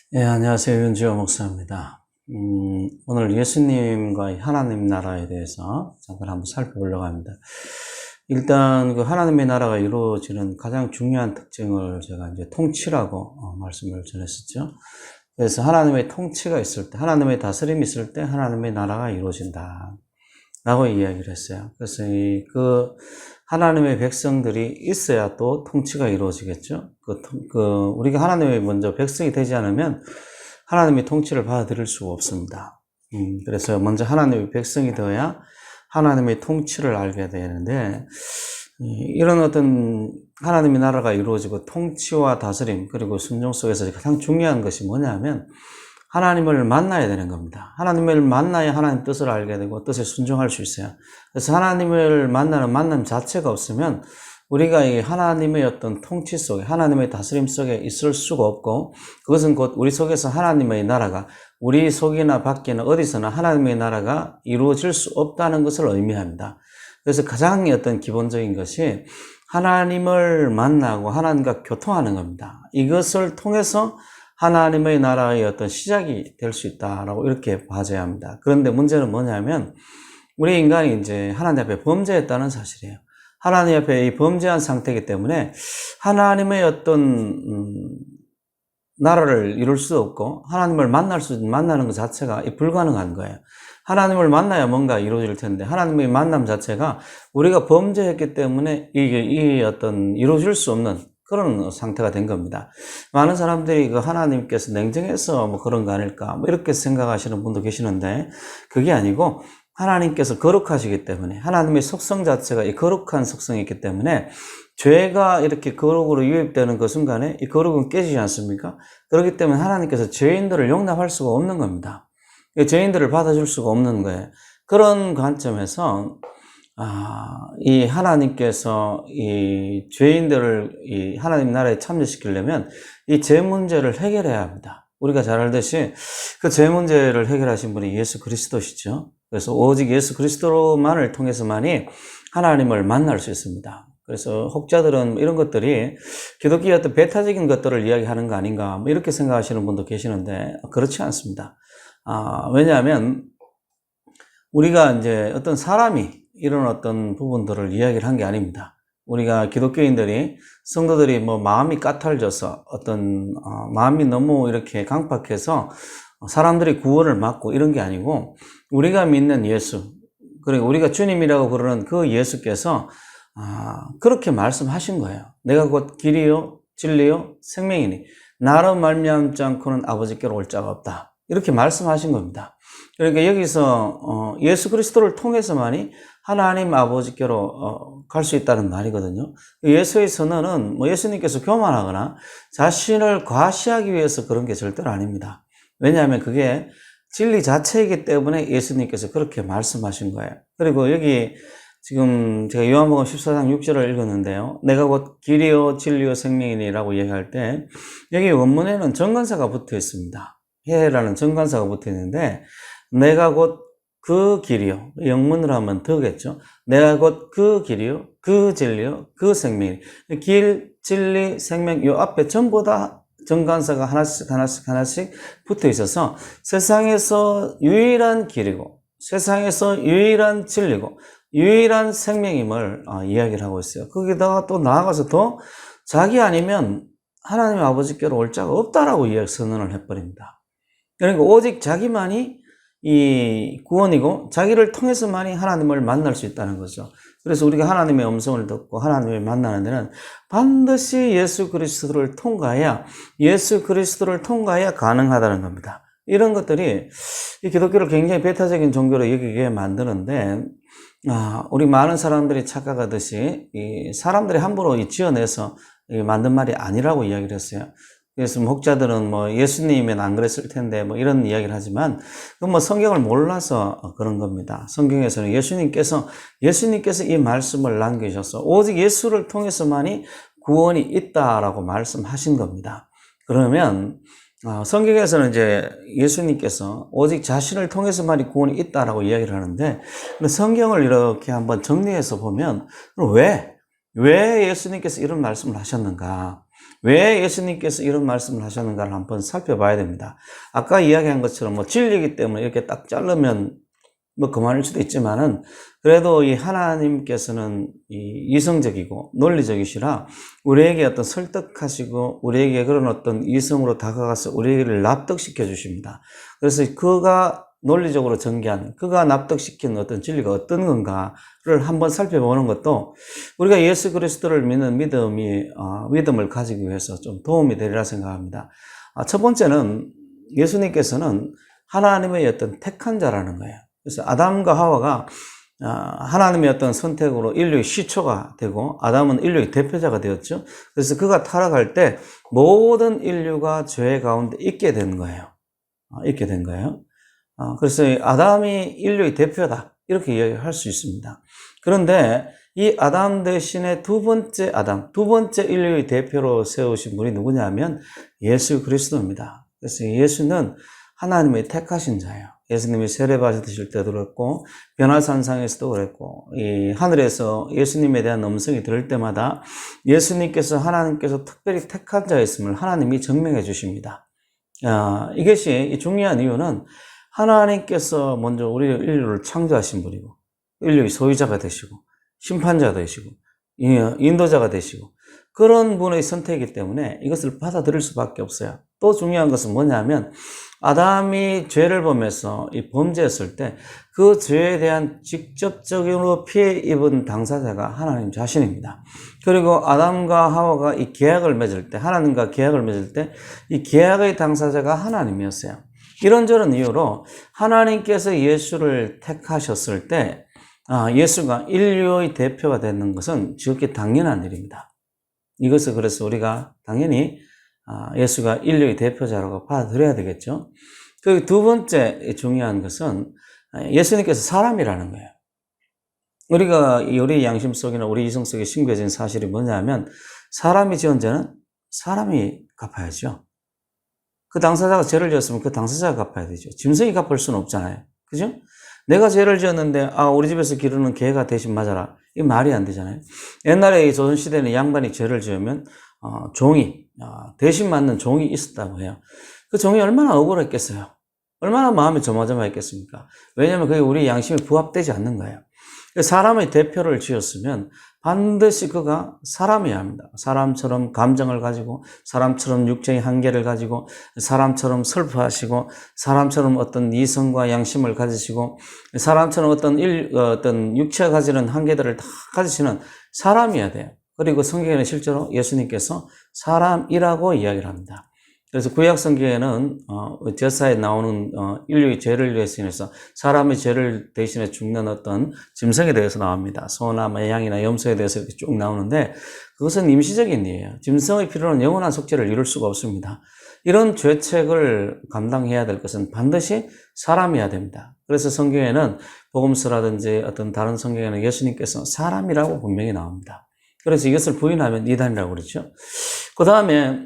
네, 안녕하세요. 윤지호 목사입니다. 오늘 예수님과 하나님 나라에 대해서 잠깐 한번 살펴보려고 합니다. 일단 그 하나님의 나라가 이루어지는 가장 중요한 특징을 제가 이제 통치라고 말씀을 전했었죠. 그래서 하나님의 통치가 있을 때, 하나님의 다스림이 있을 때 하나님의 나라가 이루어진다 라고 이야기를 했어요. 그래서 하나님의 백성들이 있어야 또 통치가 이루어지겠죠. 우리가 하나님의 먼저 백성이 되지 않으면 하나님의 통치를 받아들일 수가 없습니다. 그래서 먼저 하나님의 백성이 되어야 하나님의 통치를 알게 되는데, 이런 어떤 하나님의 나라가 이루어지고 통치와 다스림, 그리고 순종 속에서 가장 중요한 것이 뭐냐면, 하나님을 만나야 되는 겁니다. 하나님을 만나야 하나님 뜻을 알게 되고 뜻에 순종할 수 있어요. 그래서 하나님을 만나는 만남 자체가 없으면 우리가 이 하나님의 어떤 통치 속에, 하나님의 다스림 속에 있을 수가 없고, 그것은 곧 우리 속에서 하나님의 나라가, 우리 속이나 밖이나 어디서나 하나님의 나라가 이루어질 수 없다는 것을 의미합니다. 그래서 가장 어떤 기본적인 것이 하나님을 만나고 하나님과 교통하는 겁니다. 이것을 통해서 하나님의 나라의 어떤 시작이 될 수 있다라고 이렇게 봐줘야 합니다. 그런데 문제는 뭐냐면, 우리 인간이 이제 하나님 앞에 범죄했다는 사실이에요. 하나님 앞에 이 범죄한 상태이기 때문에 하나님의 어떤 나라를 이룰 수 없고 하나님을 만나는 것 자체가 불가능한 거예요. 하나님을 만나야 뭔가 이루어질 텐데 하나님의 만남 자체가 우리가 범죄했기 때문에 이게 어떤 이루어질 수 없는 그런 상태가 된 겁니다. 많은 사람들이 하나님께서 냉정해서 그런 거 아닐까 이렇게 생각하시는 분도 계시는데, 그게 아니고 하나님께서 거룩하시기 때문에, 하나님의 속성 자체가 이 거룩한 속성이 있기 때문에 죄가 이렇게 거룩으로 유입되는 그 순간에 이 거룩은 깨지지 않습니까? 그렇기 때문에 하나님께서 죄인들을 용납할 수가 없는 겁니다. 죄인들을 받아줄 수가 없는 거예요. 그런 관점에서 이 하나님께서 이 죄인들을 이 하나님 나라에 참여시키려면 이 죄 문제를 해결해야 합니다. 우리가 잘 알듯이 그 죄 문제를 해결하신 분이 예수 그리스도시죠. 그래서 오직 예수 그리스도만을 통해서만이 하나님을 만날 수 있습니다. 그래서 혹자들은 이런 것들이 기독교의 어떤 배타적인 것들을 이야기하는 거 아닌가 이렇게 생각하시는 분도 계시는데, 그렇지 않습니다. 왜냐하면 우리가 이제 어떤 사람이 이런 어떤 부분들을 이야기를 한 게 아닙니다. 우리가 기독교인들이, 성도들이 마음이 까탈져서 마음이 너무 이렇게 강팍해서 사람들이 구원을 받고 이런 게 아니고, 우리가 믿는 예수, 그리고 우리가 주님이라고 그러는 그 예수께서 그렇게 말씀하신 거예요. 내가 곧 길이요 진리요 생명이니 나로 말미암지 않고는 아버지께로 올 자가 없다. 이렇게 말씀하신 겁니다. 그러니까 여기서 예수 그리스도를 통해서만이 하나님 아버지께로 갈 수 있다는 말이거든요. 예수의 선언은 예수님께서 교만하거나 자신을 과시하기 위해서 그런 게 절대로 아닙니다. 왜냐하면 그게 진리 자체이기 때문에 예수님께서 그렇게 말씀하신 거예요. 그리고 여기 지금 제가 요한복음 14장 6절을 읽었는데요. 내가 곧 길이요 진리요 생명이니라고 얘기할 때 여기 원문에는 정관사가 붙어 있습니다. 해라는 정관사가 붙어 있는데, 내가 곧 그 길이요, 영문으로 하면 더겠죠. 내가 곧 그 길이요, 그 진리요, 그 생명이. 길, 진리, 생명, 요 앞에 전부 다 정관사가 하나씩 붙어 있어서 세상에서 유일한 길이고 세상에서 유일한 진리고 유일한 생명임을 이야기를 하고 있어요. 거기다가 또 나아가서 더 자기 아니면 하나님 아버지께로 올 자가 없다라고 선언을 해버립니다. 그러니까 오직 자기만이 이 구원이고 자기를 통해서만이 하나님을 만날 수 있다는 거죠. 그래서 우리가 하나님의 음성을 듣고 하나님을 만나는 데는 반드시 예수 그리스도를 통과해야 가능하다는 겁니다. 이런 것들이 이 기독교를 굉장히 배타적인 종교로 여기게 만드는데, 우리 많은 사람들이 착각하듯이 이 사람들이 함부로 지어내서 만든 말이 아니라고 이야기를 했어요. 그래서 목자들은 예수님이면 안 그랬을 텐데 이런 이야기를 하지만 그건 성경을 몰라서 그런 겁니다. 성경에서는 예수님께서 이 말씀을 남기셔서 오직 예수를 통해서만이 구원이 있다라고 말씀하신 겁니다. 그러면 성경에서는 이제 예수님께서 오직 자신을 통해서만이 구원이 있다라고 이야기를 하는데, 성경을 이렇게 한번 정리해서 보면 왜 예수님께서 이런 말씀을 하셨는가? 왜 예수님께서 이런 말씀을 하셨는가를 한번 살펴봐야 됩니다. 아까 이야기한 것처럼 뭐 진리이기 때문에 이렇게 딱 자르면 뭐 그만일 수도 있지만은 그래도 이 하나님께서는 이성적이고 논리적이시라 우리에게 어떤 설득하시고 우리에게 그런 어떤 이성으로 다가가서 우리를 납득시켜 주십니다. 그래서 그가 논리적으로 전개한, 그가 납득시킨 어떤 진리가 어떤 건가를 한번 살펴보는 것도 우리가 예수 그리스도를 믿는 믿음을 가지기 위해서 좀 도움이 되리라 생각합니다. 첫 번째는 예수님께서는 하나님의 어떤 택한 자라는 거예요. 그래서 아담과 하와가 하나님의 어떤 선택으로 인류의 시초가 되고 아담은 인류의 대표자가 되었죠. 그래서 그가 타락할 때 모든 인류가 죄 가운데 있게 된 거예요. 있게 된 거예요. 그래서 아담이 인류의 대표다 이렇게 이야기할 수 있습니다. 그런데 이 아담 대신에 두 번째 인류의 대표로 세우신 분이 누구냐면 예수 그리스도입니다. 그래서 예수는 하나님의 택하신 자예요. 예수님이 세례받으실 때도 그랬고 변화산상에서도 그랬고 이 하늘에서 예수님에 대한 음성이 들을 때마다 예수님께서 하나님께서 특별히 택한 자였음을 하나님이 증명해 주십니다. 이것이 중요한 이유는 하나님께서 먼저 우리 인류를 창조하신 분이고 인류의 소유자가 되시고 심판자가 되시고 인도자가 되시고 그런 분의 선택이기 때문에 이것을 받아들일 수밖에 없어요. 또 중요한 것은 뭐냐면 아담이 죄를 범해서 범죄했을 때 그 죄에 대한 직접적으로 피해 입은 당사자가 하나님 자신입니다. 그리고 아담과 하와가 이 계약을 맺을 때 하나님과 계약을 맺을 때 이 계약의 당사자가 하나님이었어요. 이런저런 이유로 하나님께서 예수를 택하셨을 때 예수가 인류의 대표가 되는 것은 지극히 당연한 일입니다. 이것을 그래서 우리가 당연히 예수가 인류의 대표자라고 받아들여야 되겠죠. 그 두 번째 중요한 것은 예수님께서 사람이라는 거예요. 우리가 우리 양심 속이나 우리 이성 속에 신겨진 사실이 뭐냐면 사람이 지은 죄는 사람이 갚아야죠. 그 당사자가 죄를 지었으면 그 당사자가 갚아야 되죠. 짐승이 갚을 수는 없잖아요. 그죠? 내가 죄를 지었는데 우리 집에서 기르는 개가 대신 맞아라. 이게 말이 안 되잖아요. 옛날에 이 조선시대는 양반이 죄를 지으면 종이 대신 맞는 종이 있었다고 해요. 그 종이 얼마나 억울했겠어요. 얼마나 마음이 조마조마했겠습니까? 왜냐하면 그게 우리 양심에 부합되지 않는 거예요. 사람의 대표를 지었으면 반드시 그가 사람이어야 합니다. 사람처럼 감정을 가지고 사람처럼 육체의 한계를 가지고 사람처럼 슬퍼하시고 사람처럼 어떤 이성과 양심을 가지시고 사람처럼 어떤 육체가 가지는 한계들을 다 가지시는 사람이어야 돼요. 그리고 성경에는 실제로 예수님께서 사람이라고 이야기를 합니다. 그래서 구약 성경에는 제사에 나오는 인류의 죄를 대신해서 사람의 죄를 대신해 죽는 어떤 짐승에 대해서 나옵니다. 소나 양이나 염소에 대해서 이렇게 쭉 나오는데 그것은 임시적인 일이에요. 짐승의 필요는 영원한 속죄를 이룰 수가 없습니다. 이런 죄책을 감당해야 될 것은 반드시 사람이어야 됩니다. 그래서 성경에는 복음서라든지 어떤 다른 성경에는 예수님께서 사람이라고 분명히 나옵니다. 그래서 이것을 부인하면 이단이라고 그러죠. 그 다음에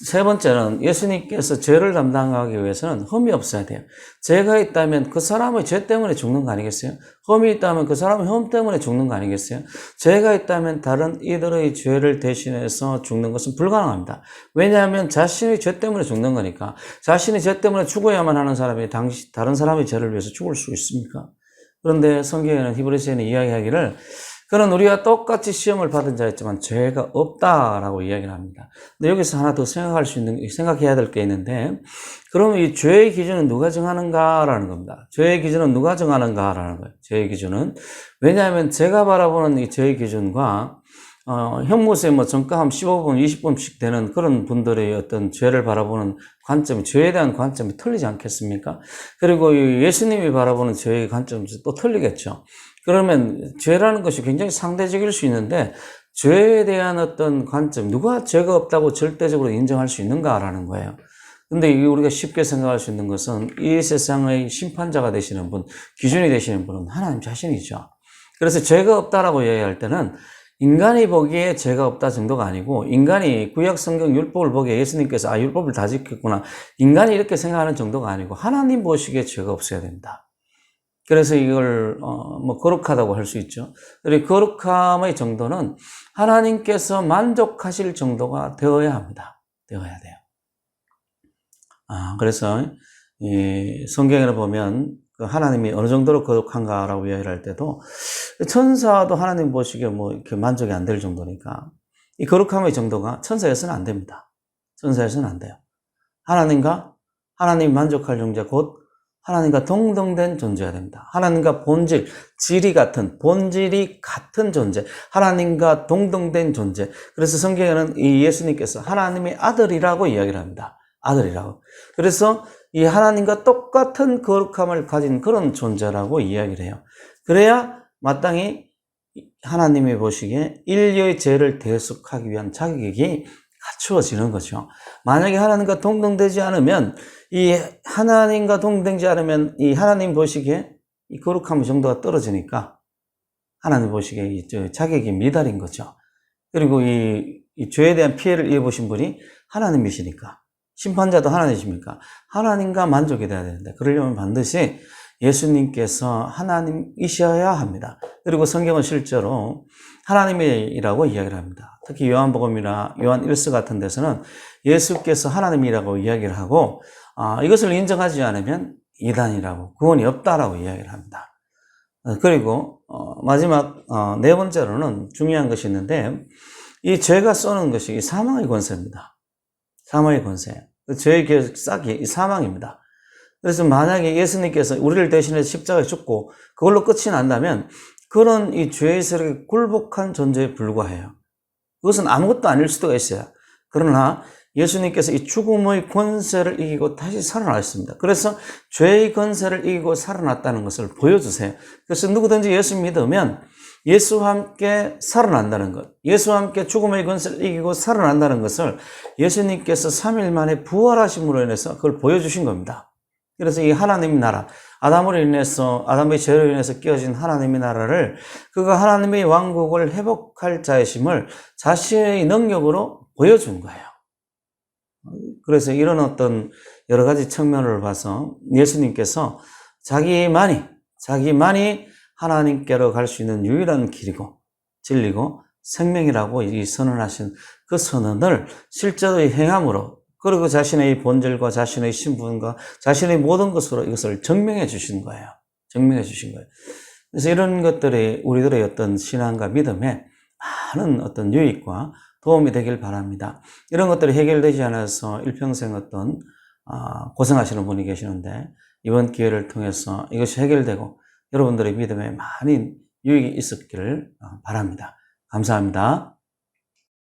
세 번째는 예수님께서 죄를 담당하기 위해서는 흠이 없어야 돼요. 죄가 있다면 그 사람의 죄 때문에 죽는 거 아니겠어요? 흠이 있다면 그 사람의 흠 때문에 죽는 거 아니겠어요? 죄가 있다면 다른 이들의 죄를 대신해서 죽는 것은 불가능합니다. 왜냐하면 자신의 죄 때문에 죽는 거니까. 자신의 죄 때문에 죽어야만 하는 사람이 다른 사람의 죄를 위해서 죽을 수 있습니까? 그런데 성경에는 히브리서에는 이야기하기를 그는 우리와 똑같이 시험을 받은 자였지만 죄가 없다라고 이야기를 합니다. 근데 여기서 하나 더 생각해야 될 게 있는데, 그럼 이 죄의 기준은 누가 정하는가라는 겁니다. 죄의 기준은 누가 정하는가라는 거예요. 죄의 기준은. 왜냐하면 제가 바라보는 이 죄의 기준과, 현무세 정가 한 15분, 20분씩 되는 그런 분들의 어떤 죄를 바라보는 관점이, 죄에 대한 관점이 틀리지 않겠습니까? 그리고 예수님이 바라보는 죄의 관점도 또 틀리겠죠. 그러면 죄라는 것이 굉장히 상대적일 수 있는데 죄에 대한 어떤 관점, 누가 죄가 없다고 절대적으로 인정할 수 있는가라는 거예요. 근데 우리가 쉽게 생각할 수 있는 것은 이 세상의 심판자가 되시는 분, 기준이 되시는 분은 하나님 자신이죠. 그래서 죄가 없다라고 이야기할 때는 인간이 보기에 죄가 없다 정도가 아니고 인간이 구약 성경 율법을 보기에 예수님께서 율법을 다 지켰구나. 인간이 이렇게 생각하는 정도가 아니고 하나님 보시기에 죄가 없어야 된다. 그래서 이걸 거룩하다고 할 수 있죠. 그리고 거룩함의 정도는 하나님께서 만족하실 정도가 되어야 합니다. 되어야 돼요. 그래서 이 성경에 보면 그 하나님이 어느 정도로 거룩한가라고 이야기를 할 때도 천사도 하나님 보시기에 뭐 이렇게 만족이 안 될 정도니까 이 거룩함의 정도가 천사에서는 안 됩니다. 천사에서는 안 돼요. 하나님 만족할 존재 곧 하나님과 동등된 존재가 됩니다. 하나님과 본질이 같은 존재, 하나님과 동등된 존재. 그래서 성경에는 이 예수님께서 하나님의 아들이라고 이야기를 합니다. 아들이라고. 그래서 이 하나님과 똑같은 거룩함을 가진 그런 존재라고 이야기를 해요. 그래야 마땅히 하나님이 보시기에 인류의 죄를 대속하기 위한 자격이 갖추어지는 거죠. 만약에 하나님과 동등되지 않으면 이 하나님 보시기에 이 거룩함의 정도가 떨어지니까 하나님 보시기에 이 자격이 미달인 거죠. 그리고 이 죄에 대한 피해를 입으신 분이 하나님이시니까 심판자도 하나님이십니까? 하나님과 만족이 돼야 되는데 그러려면 반드시 예수님께서 하나님이셔야 합니다. 그리고 성경은 실제로 하나님이라고 이야기를 합니다. 특히 요한복음이나 요한 1서 같은 데서는 예수께서 하나님이라고 이야기를 하고 이것을 인정하지 않으면 이단이라고 구원이 없다라고 이야기를 합니다. 그리고 마지막 네 번째로는 중요한 것이 있는데 이 죄가 쏘는 것이 이 사망의 권세입니다. 사망의 권세예요. 죄의 싹이 사망입니다. 그래서 만약에 예수님께서 우리를 대신해서 십자가에 죽고 그걸로 끝이 난다면 그런 이 죄의 세력에 굴복한 존재에 불과해요. 그것은 아무것도 아닐 수도 있어요. 그러나 예수님께서 이 죽음의 권세를 이기고 다시 살아났습니다. 그래서 죄의 권세를 이기고 살아났다는 것을 보여주세요. 그래서 누구든지 예수 믿으면 예수와 함께 살아난다는 것, 예수와 함께 죽음의 권세를 이기고 살아난다는 것을 예수님께서 3일 만에 부활하심으로 인해서 그걸 보여주신 겁니다. 그래서 이 하나님의 나라, 아담의 죄로 인해서 끼어진 하나님의 나라를 그가 하나님의 왕국을 회복할 자이심을 자신의 능력으로 보여준 거예요. 그래서 이런 어떤 여러 가지 측면을 봐서 예수님께서 자기만이 하나님께로 갈 수 있는 유일한 길이고 진리고 생명이라고 이 선언하신 그 선언을 실제로 행함으로 그리고 자신의 본질과 자신의 신분과 자신의 모든 것으로 이것을 증명해 주신 거예요. 증명해 주신 거예요. 그래서 이런 것들이 우리들의 어떤 신앙과 믿음에 많은 어떤 유익과 도움이 되길 바랍니다. 이런 것들이 해결되지 않아서 일평생 어떤 고생하시는 분이 계시는데 이번 기회를 통해서 이것이 해결되고 여러분들의 믿음에 많은 유익이 있었기를 바랍니다. 감사합니다.